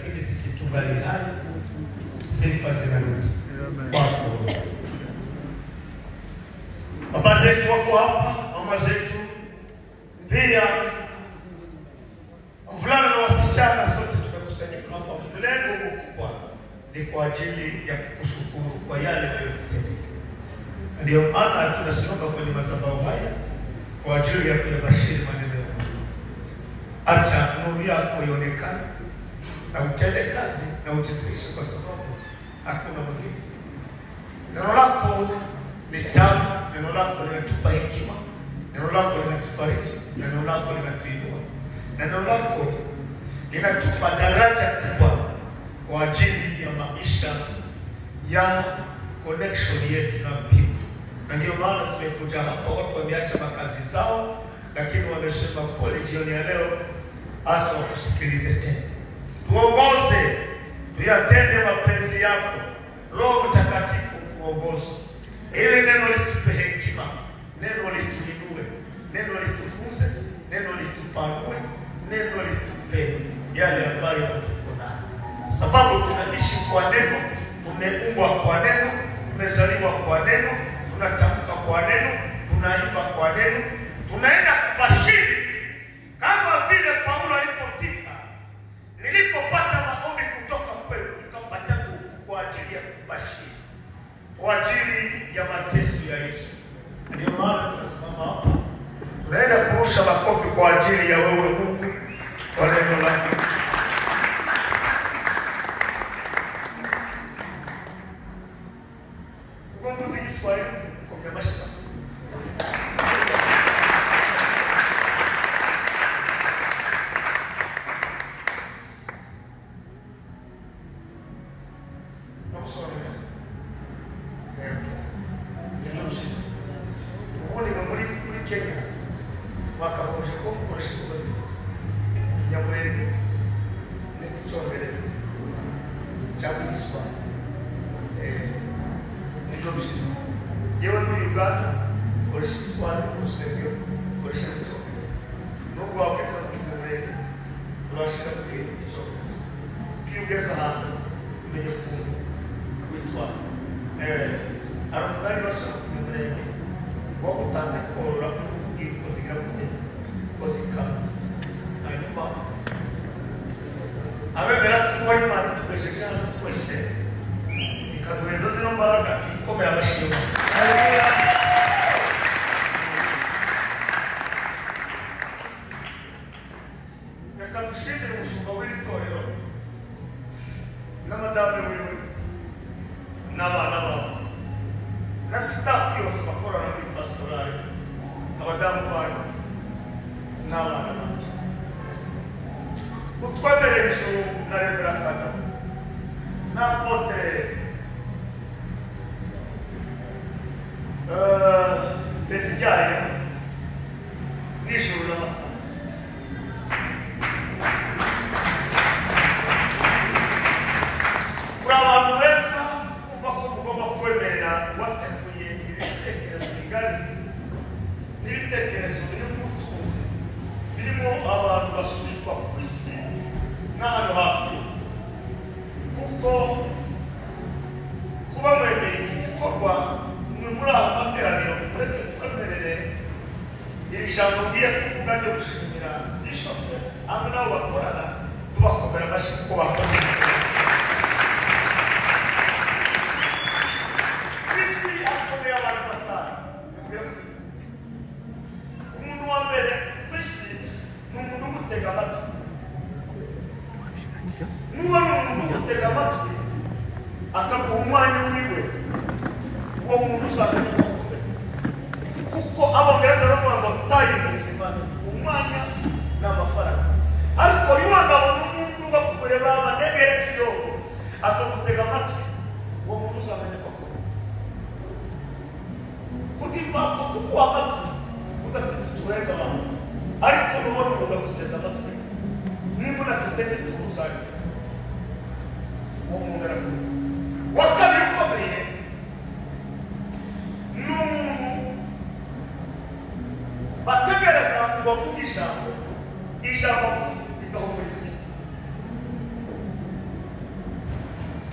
lakini sisi tubali hayo, sifa zinarudi kwako. Baba zetu wako hapa, mama zetu pia, wavulana na wasichana, sote tumekusanyika hapa. Lengo kubwa ni kwa ajili ya kukushukuru kwa yale uliyotutendea. Ndio maana tunasimama kwenye madhabahu haya kwa ajili ya kuyabashiri maneno yako. Acha nuru yako ionekane na utende kazi na ujisirishe, kwa sababu hakuna mwingine. Neno lako ni tamu, neno lako linatupa hekima, neno lako linatufariji, neno lako linatuinua, neno lako linatupa daraja kubwa kwa ajili ya maisha ya connection yetu na mbingu. Na ndio maana tumekuja hapa. Watu wameacha makazi zao, lakini wamesema pole jioni ya leo, acha wakusikilize tena. Tuongoze, tuyatende mapenzi yako. Roho Mtakatifu kuongoza, ili neno litupe hekima, neno lituinue, neno litufunze, neno litupanue, neno litupe yale ambayo tuko nayo, sababu tunaishi kwa neno, tumeumbwa kwa neno, tumezaliwa kwa neno, tunatamka kwa neno, tunaimba kwa neno, tunaenda kubashiri kama vile Paulo alipofika. Nilipopata maombi kutoka kwenu, nikapata nguvu kwa ajili ya kubashiri, kwa ajili ya mateso ya Yesu. Ndio maana tunasimama hapa, tunaenda kurusha makofi kwa ajili ya wewe Mungu, kwa neno lako. Ugongozi Kiswahili kwa mashaka.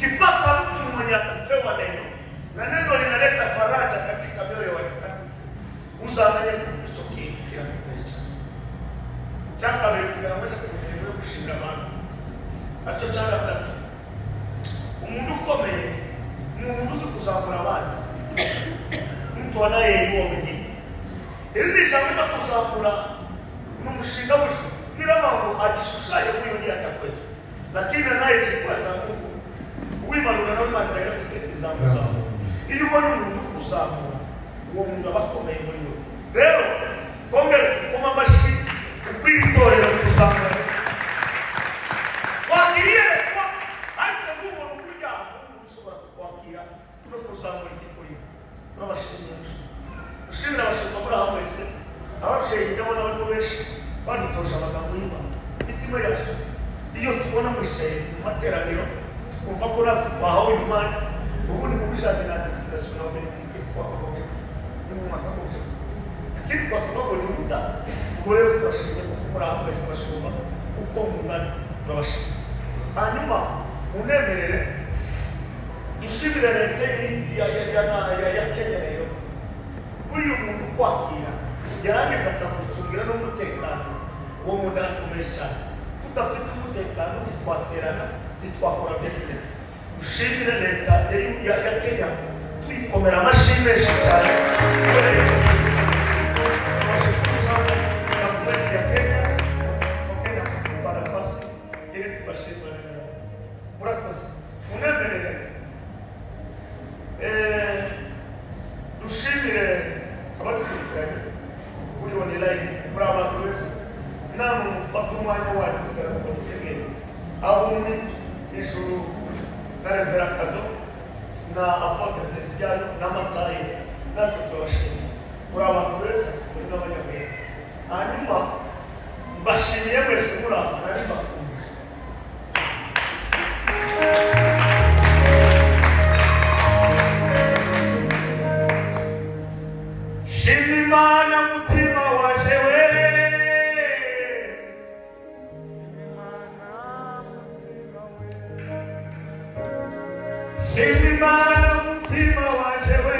Ukipata mtu mwenye atapewa neno na neno linaleta faraja katika mioyo ya watakatifu, uzamanye hicho kitu kila kitu changa kugaragaza kuendelea kushinda abantu. Acho changa tatu, umuntu ukomeye ni umuntu uzi kuzamura abandi, mtu anayeinua wengine. Ili nishamita kuzamura n'umushinga w'ejo birabango agishushanya muri yoni atakweje, lakini naye chikwaza Mungu wimanura n'Imana ya kuteteza musaza. Iyo ubona umuntu kuzamura uwo muntu abakomeye muri yo. Rero kongera kuma mashi ukwitorera kuzamura wakiriye kwa ariko n'uwo kurya Mungu ushobora kwakira no kuzamura ikikuri n'abashimye. Ushimira abashimye muri aho wese ababyeyi ndabona bari benshi badutosha amagambo y'Imana. Imitima yacu iyo tubona mwicaye mu materaniro kumva ko natwe twahawe Imana, ubundi mu bijyanye na administration na politiki twakomeje ni mu mwaka wose. Lakini kwa sababu ni muda, ubwo rero turashimye ko muri aho wese bashobora uko mungana turabashimye. Hanyuma unemerere dushimire leta ya Kenya rero uyu muntu kwakira yarageze akamutungira n'umutekano uwo muntu arakomeye cyane. Tudafite umutekano twaterana twakora business. Dushimire leta ya Kenya tuyikomera amashyi menshi cyane murakoze. Unemerere dushimire abadukurikiranye kuri online muri abantu bose namwe mufata umwanya wanyu kugira ngo mutegere aho muri ijuru na Reverend Kado na Apotre Cristiano na Mataye natwe turabashimira muri abantu bose muri n'abanyabwenge. Hanyuma mbashimiye mwese muri aho nari bakunda. Shimimana mutima waje we, shimimana mutima waje we,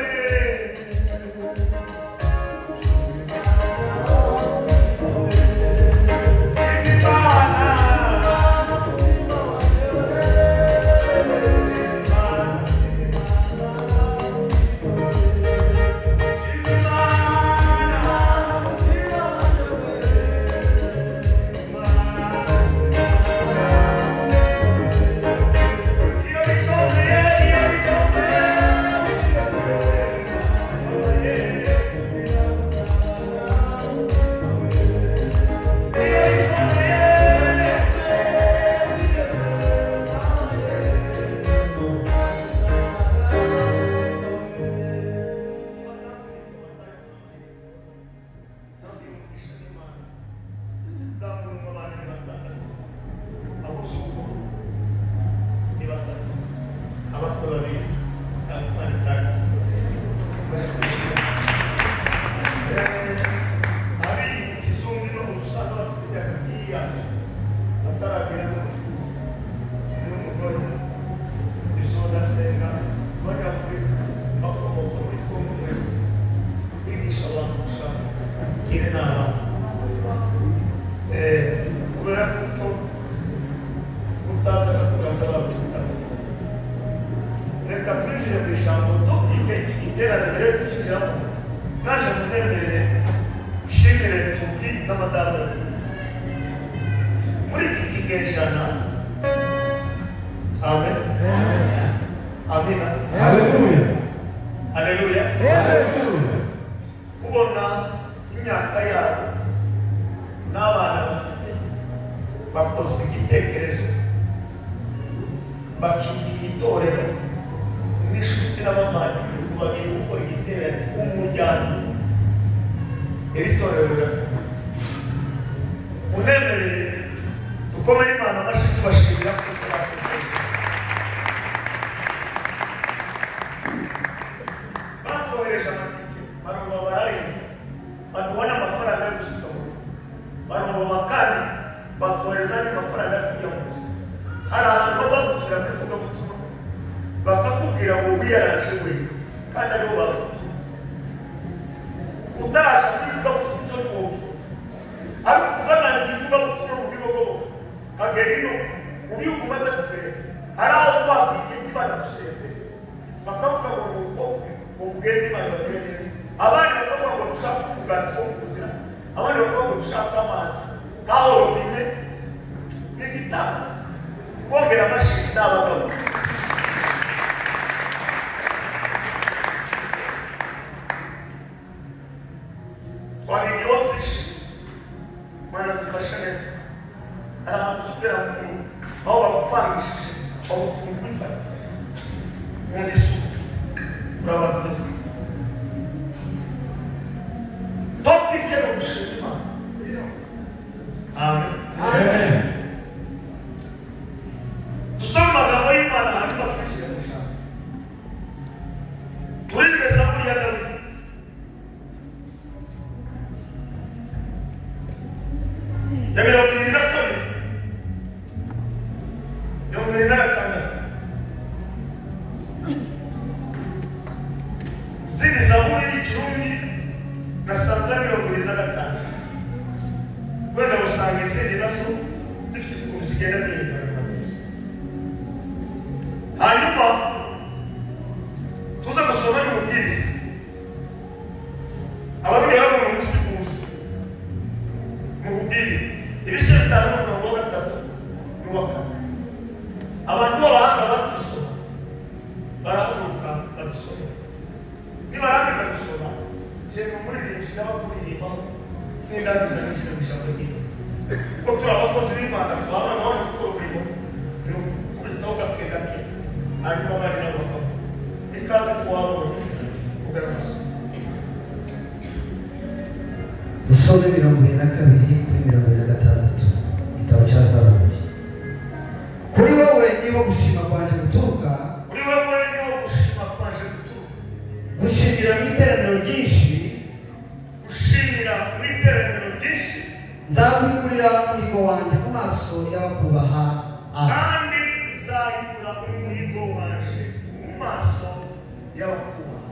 Bakora zani mafaranga ya kuja. Ara baza kugira ngo undi yaraje we kandi ariho bavuze utarasha kwivuga ku cyo n'uwo ariko kuganira ivuga ku cyo mu bigo kagerino uri ukumaze kubera hari aho twabwiye n'ibana duseze bakavuga ngo ubugeni Imana bagerageza abandi bakavuga ngo dushaka ubugati bwo kuzira abandi bakavuga ngo dushaka amazi kaho robine n'igitazi kongera amashini n'abagabo twari yotse Mana dufashe neza aramusubira mu aho bakupangishije aho kumvita muri suku urabakoze topike no gushima amen amen dusoma amagambo y'Imana hanyuma twishire mu ijambo turi beza muri ya Dawidi zini zaburi y'ikirundi na sanzani na gatanu wenda usanga izindi nazo zifite ukuntu zigenda zihinduranya hanyuma tuza gusoma n'umubwiriza abarundi bari mu musiguzi mubwire ibice 5:3 n'uwaka abantu b'abahanga bazisoma barahaguruka badusoma nibarangiza gusoma je muri byinshi n'abakuririmba n'indagiza n'ishira bishaka gihe ko turabakoze b'Imana twabana n'abandi gukora umurimo no kubitoka kegake ariko bari nabo bakavuga ikaze kuwabona ugaragaza Usome 22:26 igitabo cya Zaburi. Kuri wowe niho gushima kwanje guturuka, kuri wowe niho gushima kwanje guturuka, gushimira mu iteraniro ryinshi, gushimira mu iteraniro ryinshi, nzabigurira umuhigo wanjye mu maso y'abakubaha, kandi nzayigura umuhigo wanje mu maso y'abakubaha.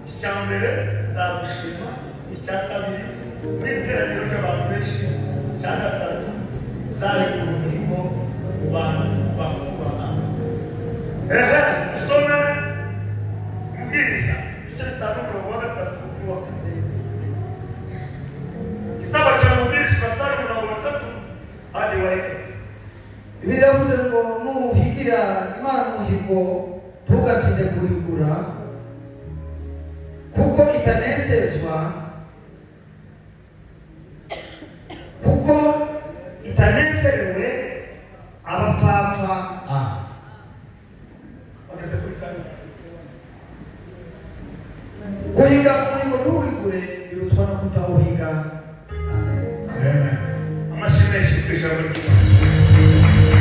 Icyambere nzagushima, icyakabiri n'iteraniro ry'abantu benshi, icyagatatu nzayigura umuhigo mu bantu bakubaha. Usome Mbwiriza ibice 5:3 n'uwaka. Igitabo cya Mbwiriza 5:3 hadi waike. Biravuze ngo nuhigira Imana umuhigo ntugatinde kuhigura, kuko itanezerewe abapfapfa. Bageze kuri kane. Guhiga umuhigo ntuwigure birutwa no kutawuhiga. Amen. Amen. Amashimeshi kw'ijambo ry'Imana.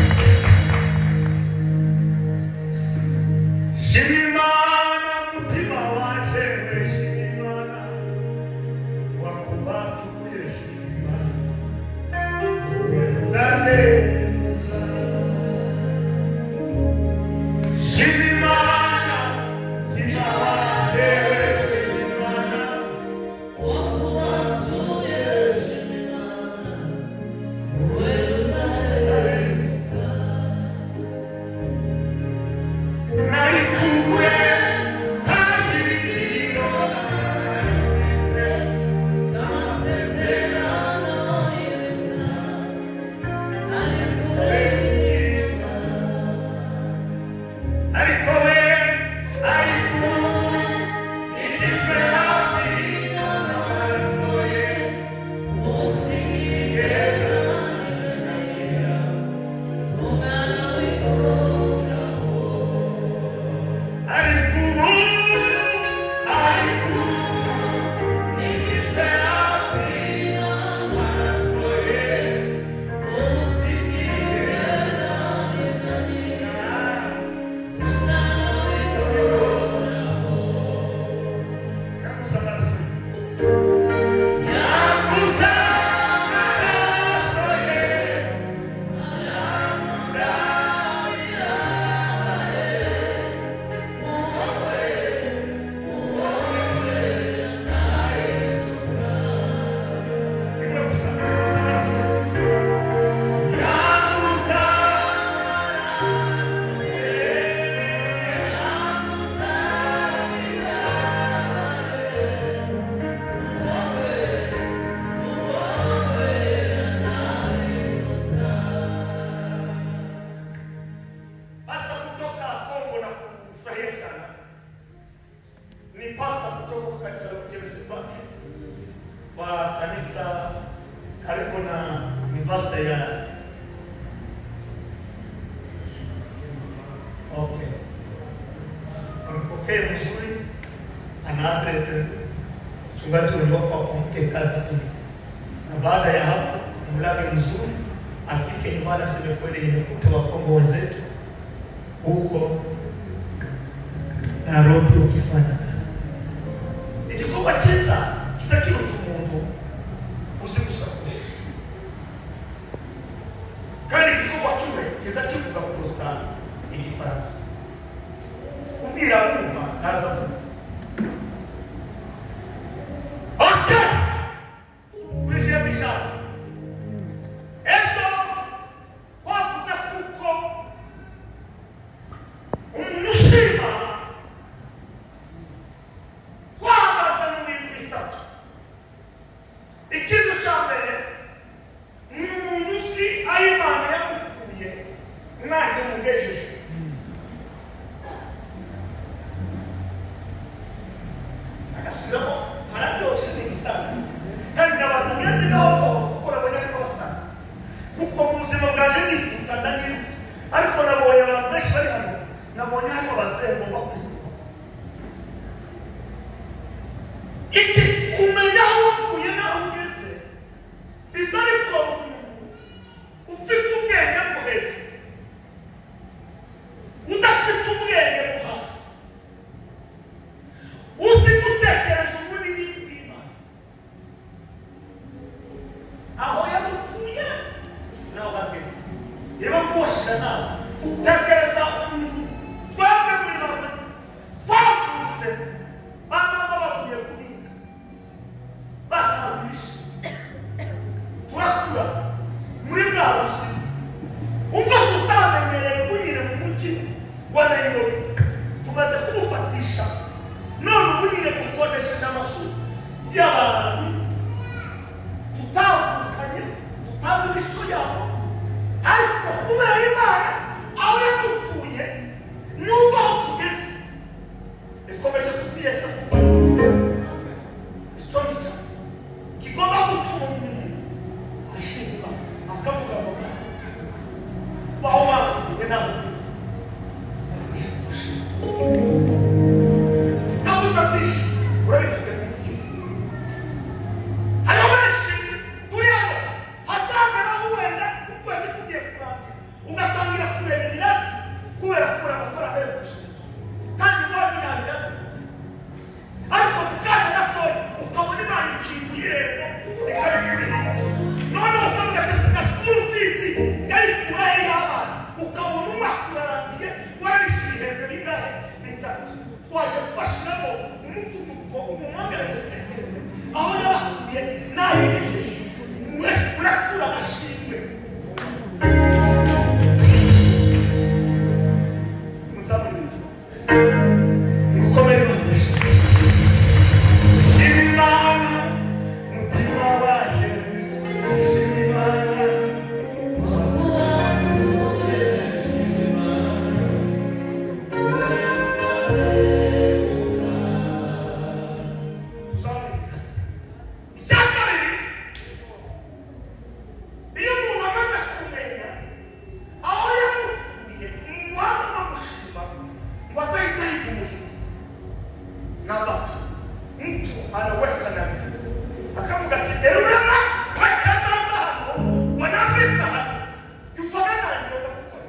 Shimimana mutima wanje shimimana wakubatu kuyeshimimana Nande shimimana mutima wanje shimimana wakubatu nimefurahia sana. Ni pastor kutoka kanisa la Jerusalem wa kanisa karibu na university ya mpokee mzuri, ana address mchungaji waliwapa kumke kazi tu, na baada ya hapo mlage mzuri afike nyumbani aseme kweli nimekutoa Kongo wenzetu huko Nairobi ukifanya kazi. Ilikuwa cheza kisa kilo tumundu usikusakuje. Kali kikuwa kiwe kisa kivuga kuruta ikifaransa. Kumbira umva kaza mu. Okay! Kulisha bishara. Eso kwa kuza kuko umushima kwa basa n'ibintu bitatu. Ikintu cya mbere ni umusi ayimana yamukuye naje mugejeje. Akasiramo harabyose n'igitanga. Kandi nabazanye naho urabona ko basanze. Kuko mu buzima bwaje n'ikutana ni ariko nabonye abantu benshi bari hano. Nabonye hano basengo bakuru. Iki kumenya aho uvuye naho ugeze. Bisari ko ufite ubwenge bwo hejuru. Udafite ubwenge bwo hasi. Usi gutekereza ubunini bw'Imana. Aho yamukuye naho hageze. Niba kuwashira nawe tekereza umuntu twebwe muri bamwe twavutse bamama bavuye guhinga basabirisha turakura muri bwa buzima ubwo tutamenyereye kunyira mu mujyi wa Nairobi tumaze kumufatisha none ubunyire dukoresheje amasu y'abantu tutavukanye tutazi imico yabo ariko kubera Imana aho yadukuye nubwo aho tugeze ikomeje kutwiyeka kuko icyo nicyo kigomba gutuma umuntu ashima akavuga ngo baho batukuye naho ugeze kabuza byinshi urabifite mu mutima. Hariho benshi turi hano hazageraho wenda ukwezi kugiye kurangira ugatangira kureba ibirasi kubera kubura amafaranga yo kwishyura kandi waba nta birasi ariko mu kanya gatoya ukabona Imana ikinguye irembo ikabikuriza noneho ukavuga ati school fees yayikura y'abana ukabona umwaka urarangiye warabishyiriye hejuru y'ingahe bitatu twaje kubashyiramo umuvuduko umwambere mutekereze aho yabakuye naho ibishishi urakura amashimwe musaburi mukomere bahishe Imana mutima waje Imana iyo umuntu amaze kumenya aho yamukuye umuhanga no gushima ngo azahita yigumuye namba mtu anaweka nazi akavuga ati erurema weka sasa hano wanapesa hano yufanana ndio gukora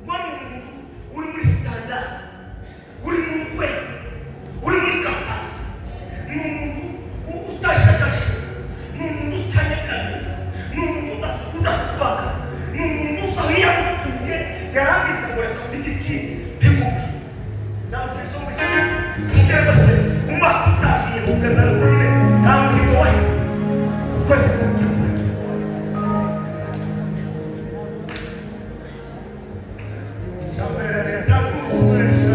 mbona umuntu uri muri standard uri mu kwezi uri muri campus ni umuntu utashakasha ni umuntu utanyekanye ni umuntu udakubaga ni umuntu usahiya mukuye yarangiza ngo reka mbigiki piguki namukirizo mwishyure mugere se umwaka utagiye ukazana ubure ntabwo uri wahise ukwezi kubyuka icyambere ndakuzuresha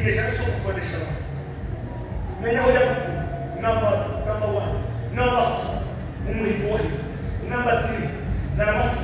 kinyesha cyo gukoresha menya aho ya number 1 number 2 umuhigo wahize number 3 zaramatu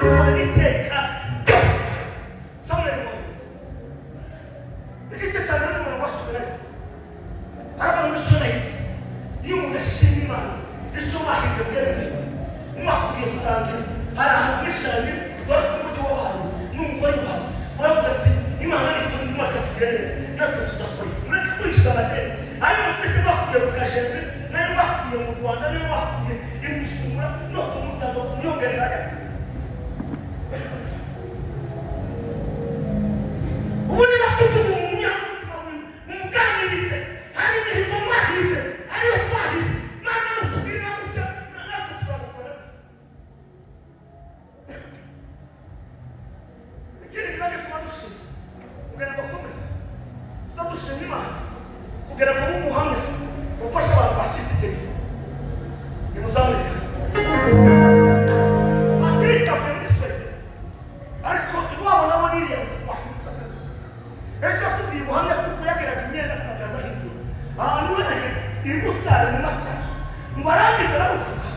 akora iteka ryose. Samuel igice cya mbere n'umuntu wasubirayo aravuga ngo icyo nahize iyo umuntu ashima Imana icyo bahize bwemeje umwaka ugiye kurangira hari ahantu mwishanye dore ko umuti w'abantu n'umugore wawe uravuga ati Imana nicyo umwaka tugira neza natwe tuzakora mureke kurishwa amadeni ayo mufite bakuye mu kajembe nayo bakuye mu Rwanda nayo bakuye imushumura no kumutanga kumyongerera ubu ni bakuvuga umunyamutima umuganirize hari imihigo mwahize hariyo twahize Mana nutubwira kujya natwe tuzabikora. Ikindi kibazo tuba dushima kugira ngo bakomeze tuzadushima Imana kugira ngo ube umuhamya ufasha abantu bacitse intege nimuzamure Patrick avuye muri Swede ariko iwabo nabo niriya ejo tubwiye ubuhamya kuko yageraga imyenda akagaza hindura ahantu wenahe iri gutara mu macacu ngo arangize aramuvuga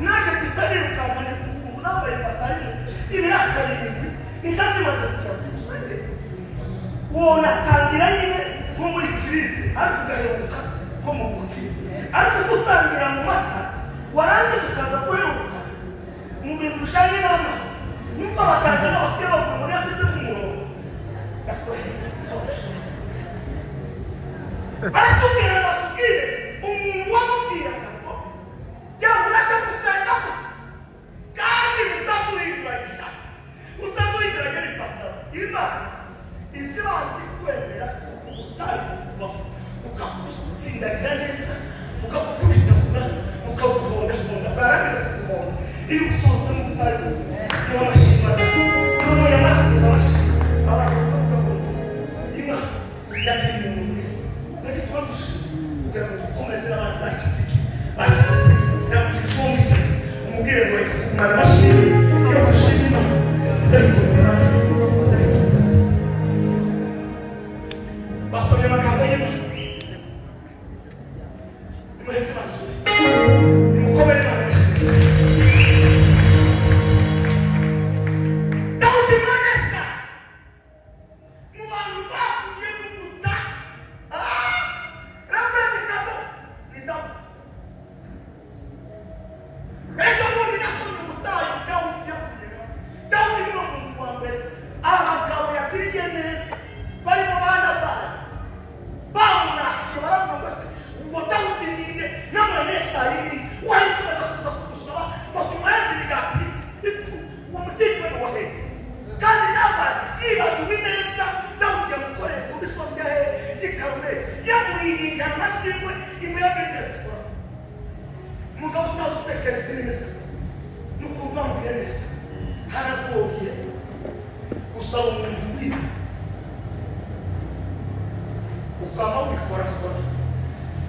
naje tutanirukankane ubu nambaye ipataro iriyakarindwi inka zimaze kujya ku musenge uwo natangira nyine nko muri kirize ariko ugaheruka nko mu buti ariko gutangira mu mata warangiza ukaza kuheruka mu bintu bijanye n'amazi nubwo abatangira n'abasigaye bavuga muri afite k'umurongo baratubwira batubwire umuntu wamubwiraga ngo yamurashe gusengamo kandi utazuhinduragisha utazuhinduranya n'ipataro Imana izi bazi kwemera ubutayu kubaho ukagutsindagira neza ukagukubitagura ukaguhondahonda barangiza kuguhonda iyo usohotse mu butayu niho amashimwe aza noneho yamara kuza amashimwe abantu bakavuga ngo Imana yagiriye umuntu wese zari tuba dushima kugira ngo dukomeze n'abandi bacitse iki bacitse yamugira icumbi cye umubwire ngo reka kumara amashimwe iyo gushima Imana zari komeza natwe zari komeza natwe basomye amagambo y'Imana nimuheze Imana nimukomere Imana amashimwe Dawudi Manesa mu bantu bakuye mu buta rafatikamo ni Dawudi ejo bundi nasomye ubutayu Dawudi yakuyemo Dawudi ni umuntu wa mbere abagabo yagiriye neza barimo bana bayo bamunakiye baravuga ngo se uwo Dawudi ninde n'amanesa yini wari kuza kudusaba ngo tumweze imigati ipfu uwo mutima ni uwa hehe kandi n'abandi yibagiwe neza Dawudi yamukoreye ku misozi ya hehe y'ikarumeli yamurinda amashimwe imiyaga igeze kure umugabo utazi utekereza neza n'ukuntu bamubwira neza haragoye gusaba umuntu wiwe ukaba wikorakora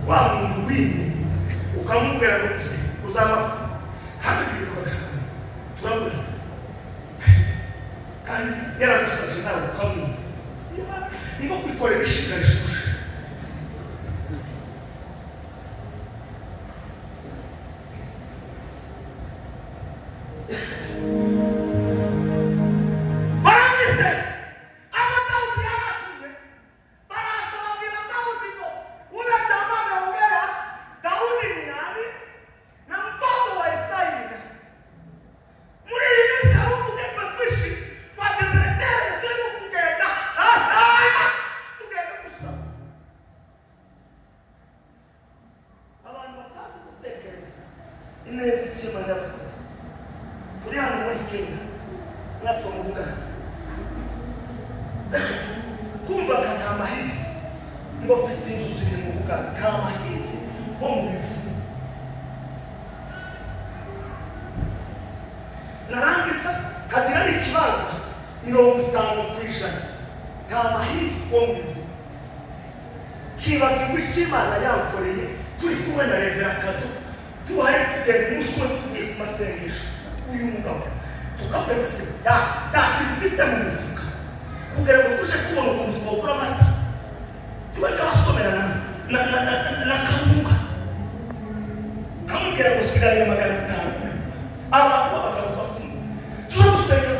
wa muntu wiwe ukamubwira ngo uzaba kandi bikora turabona kandi yaragusabye nawe ukamwira ngo kwikorera ishinga rishushe barangize Dawudi yaratumye barasaba bwira Dawudi ngo unatamana ongea Dawudi ni nani na mtoto wa Isai muri iyi minsi aho ugenda kwishi twagezeretere turimo kugenda tugenda gusaba abantu batazi gutekereza ineza ikima y'abagabo turi hano muri Kenya natwe mu Uganda kumva katamahizi ngo mfite inzu ziri mu Uganda kamahizi ho mu bivu narangiza kagira n'ikibazo 50% kamahizi ho mu bivu kibagirwa icyo Imana yakoreye turi kumwe na Revera Kado tubaye kugera umunsi umwe tugiye ku masengesho uyu mugabo tukafata se ibifite mu mifuka kugira ngo tuje kubona ukuntu twagura amata tubajya basomerana na kawunga kamubwira ngo usigaye 500 abantu b'abagabo 10 turamusenga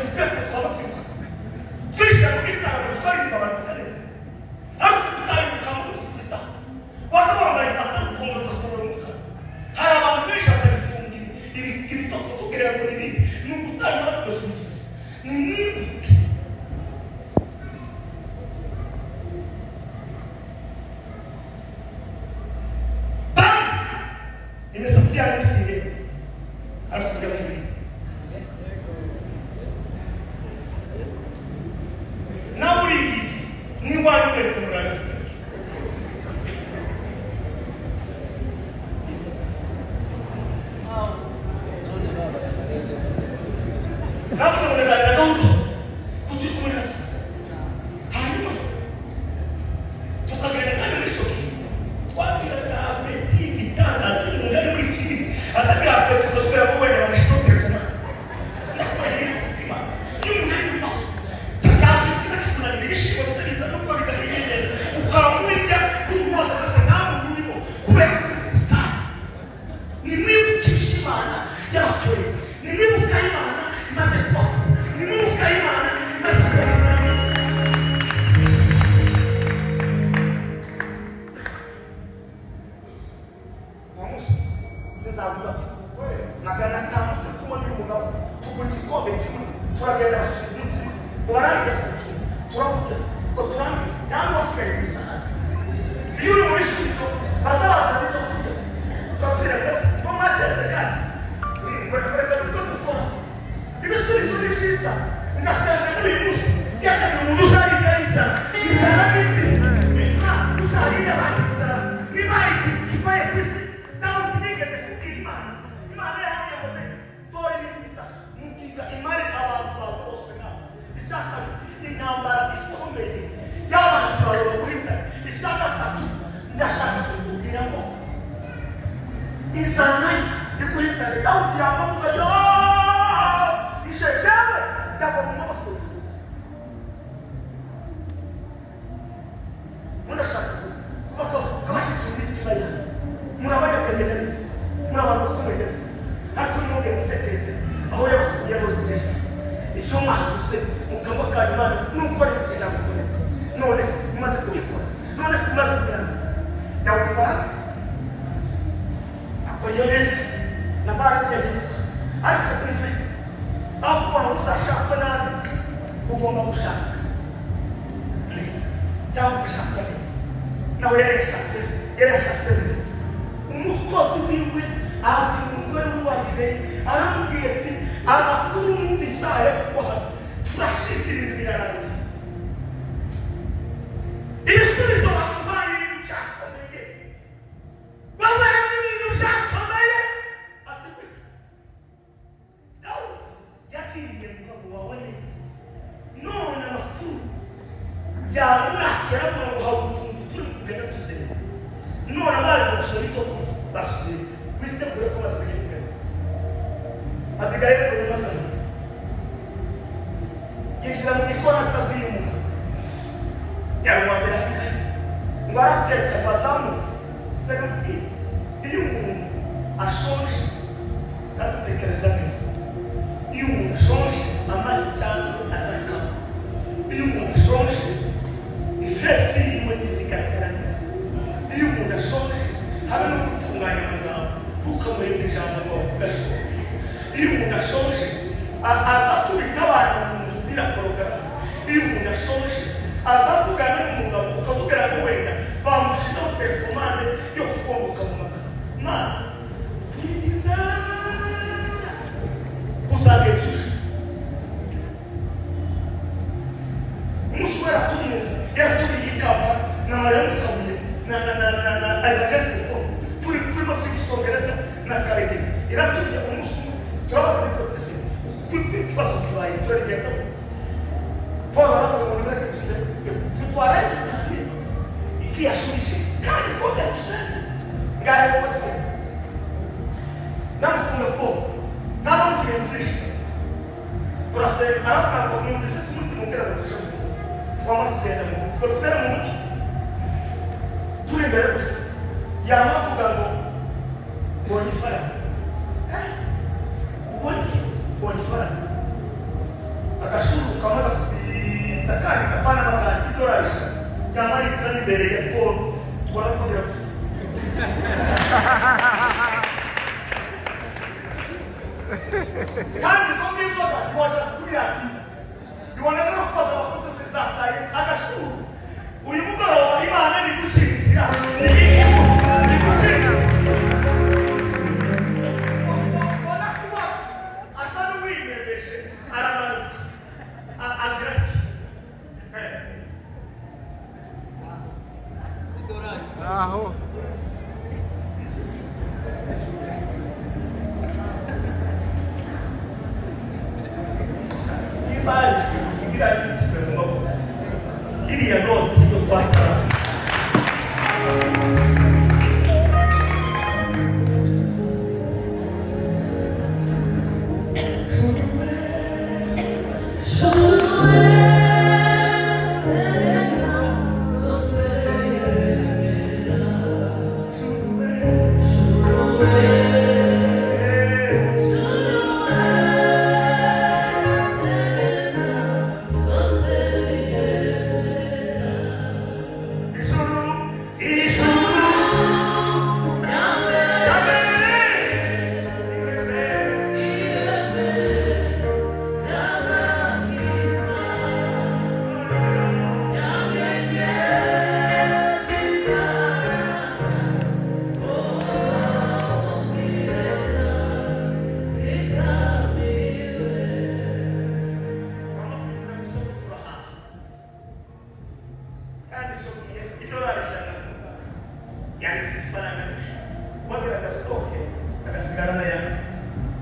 ngasigarana ya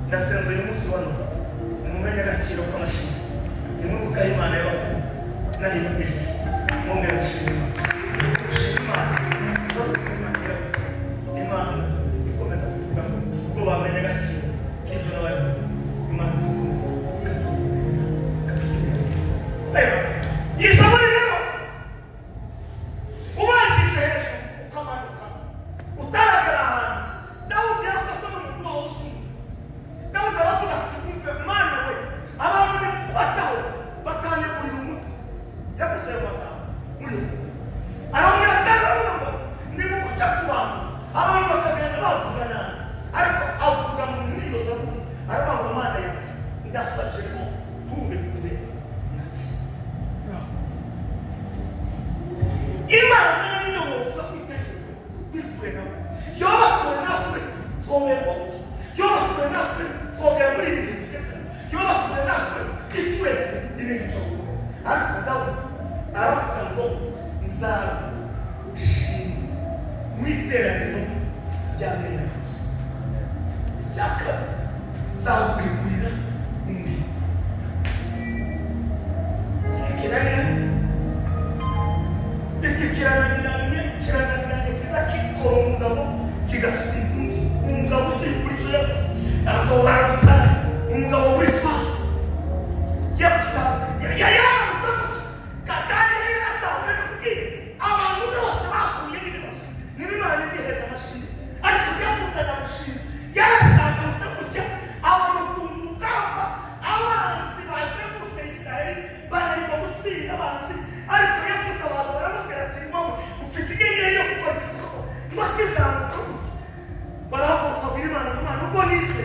ndasenze uyu munsi wano mumenye agaciro k'amashini nimwe kukayimana yawe nahibukije mwongere gushima Imana ikomeza kuvuga ngo bamenye agaciro k'ibyo nabaye Imana ikomeza Isaburi rero ubashije hejuru ukamanuka utaragera ahantu Dawudi yakasoma mu kuba usumu Dawudi aravuga ati umve Mana we abantu ni kubacaho bakanye kuri mu mutwe yavuze ayo magambo muri aramubwira ati ngo ni mu guca ku bantu abantu bakagenda bavugana ariko avuga mu muri Zaburi aravuga ngo Mana yawe ndasabye ko tube kure Imana niyo wovuga kwitegeko kwikure nawe yobakure natwe twomerwa yobakure natwe twogera muri ibi tugeze yobakure natwe titwetse ibintu byo gukora ariko Dawudi aravuga ngo nzashima mu iteraniro ry'abera bose icyaka nzakwigurira umurimo kirananiranye kiza kikora umugabo kigasiga undi umugabo usikurikira abagabo barabutana umugabo witwa Yefuta yayamuta katari yatawe kubwira abantu bose bakuye n'ibibazo n'Imana iziheza amashini ariko yakutana amashini yarasakutse kujya abantu kumugamba abansi bazengurutse Isiraheli barimo gutsinda abansi ariko Yefuta bazaramubwira ati wowe ufite inyenyeri yo gukora bakizamuka barahaguruka bwira Imana ngo Mana ubwo nise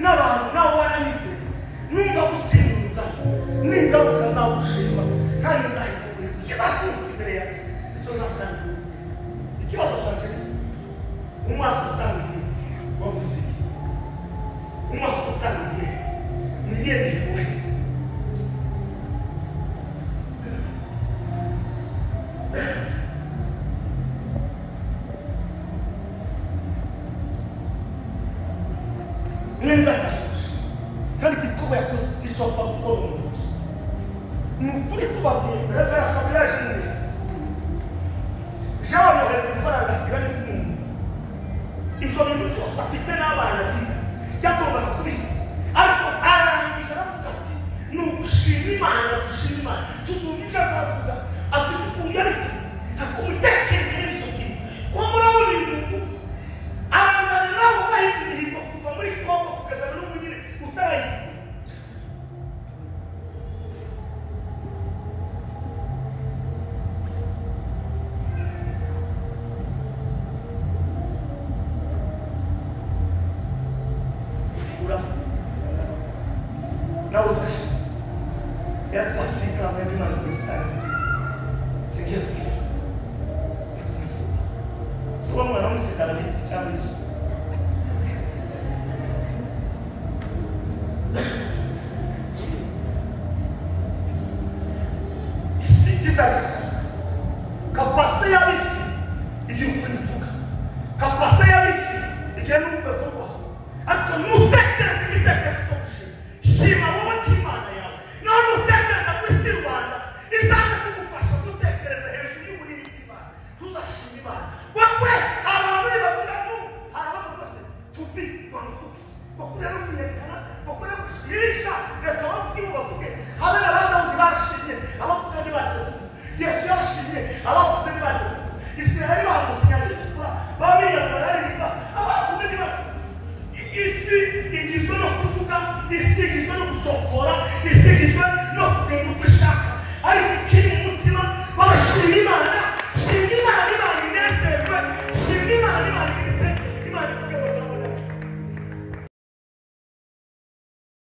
n'abantu nawe waranize numva gutsinda n'ingaruka nzagushima kandi nzayikubwira kizakuruka imbere yawe icyo nzatangira ikibazo cyanjye umwaka utangiye wavuze iki umwaka utangiye ni iyihe ngingo wese mwenda kasuje kandi kikuba yakoze icyo apfa gukora umuntu wose ni ukuri tubabwiye revera kabila jinde jean yohereza ifaranga asiga n'izimuntu ibyo bintu byose afite n'abana biga yagombaga kubika ariko arangisha aravuga ati ni ugushima Imana gushima Imana tuzumva ibyo azavuga afite ukuntu ariko akumitekereze n'icyo kintu kuba murabona ibintu arangana nabo bahise imihigo kuva muri Kongo kugeza n'ubu nyine utarayiga nawe uzashima yaratwakirika hamwe n'Imana kuri tanzi sigiye kugira soba mwana w'umusitarabitsi cyangwa isu isi kizaga kapasite y'abisi igihe ukuri kuvuga kapasite y'abisi igihe n'urwego rwawe ariko nutekereza igitekerezo cyo gushima shima wowe k'Imana yawe naho nutekereza ku isi Rwanda izaza kugufasha gutekereza hejuru y'ubunini bw'Imana tuzashima Imana wakwe abantu bavuga ngo harabona bose tupi bonukubisi bakurera kwiyerekana bakurera gushimisha reka bavuge bavuge habe n'abandi bashimye abavuga ntibaze kuvuga Yesu yashimye abavuze ntibaze kuvuga Isiraheli bavuze nyakitukura babiriya bararirimba abavuze ntibaze isi igizwe no kuvuga isi igizwe no gusokora isi igizwe